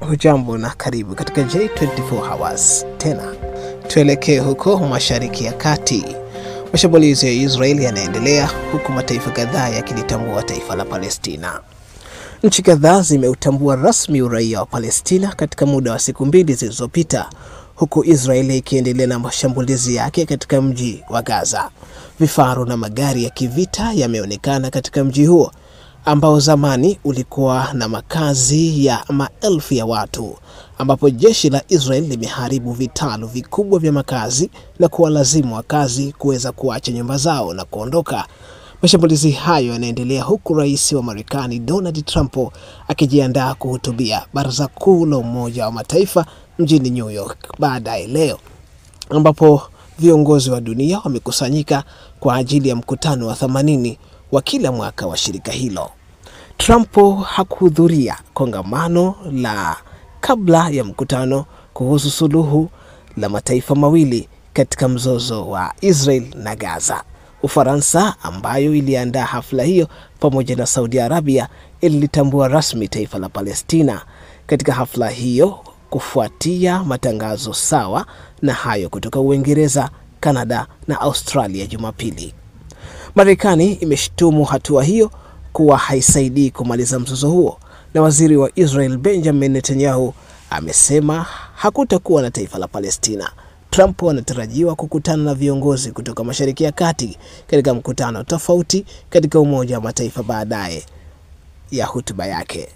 Hujambo na karibu katika J24 Hours. Tena tuelekee huko Mashariki ya Kati. Mashambulizi ya Israeli yanaendelea huku mataifa kadhaa yakilitambua taifa la Palestina. Nchi kadhaa zimeutambua rasmi uraia wa Palestina katika muda wa siku 2 zilizopita, huku Israeli ikiendelea na mashambulizi yake katika mji wa Gaza. Vifaru na magari ya kivita yameonekana katika mji huo ambao zamani ulikuwa na makazi ya maelfu ya watu, ambapo jeshi la Israel limeharibu vitalu vikubwa vya makazi na kuwalazimu wakazi kuweza kuacha nyumba zao na kuondoka. Mashambulizi hayo yanaendelea huku rais wa Marekani Donald Trump akijiandaa kuhutubia Baraza Kuu la Umoja wa Mataifa mjini New York baadaye leo, ambapo viongozi wa dunia wamekusanyika kwa ajili ya mkutano wa 80 wa kila mwaka wa shirika hilo. Trump hakuhudhuria kongamano la kabla ya mkutano kuhusu suluhu la mataifa mawili katika mzozo wa Israel na Gaza. Ufaransa, ambayo iliandaa hafla hiyo pamoja na Saudi Arabia, ilitambua rasmi taifa la Palestina katika hafla hiyo kufuatia matangazo sawa na hayo kutoka Uingereza, Canada na Australia Jumapili. Marekani imeshtumu hatua hiyo kuwa haisaidii kumaliza mzozo huo, na waziri wa Israel Benjamin Netanyahu amesema hakutakuwa na taifa la Palestina. Trump anatarajiwa kukutana na viongozi kutoka Mashariki ya Kati katika mkutano tofauti katika Umoja wa Mataifa baadaye ya hotuba yake.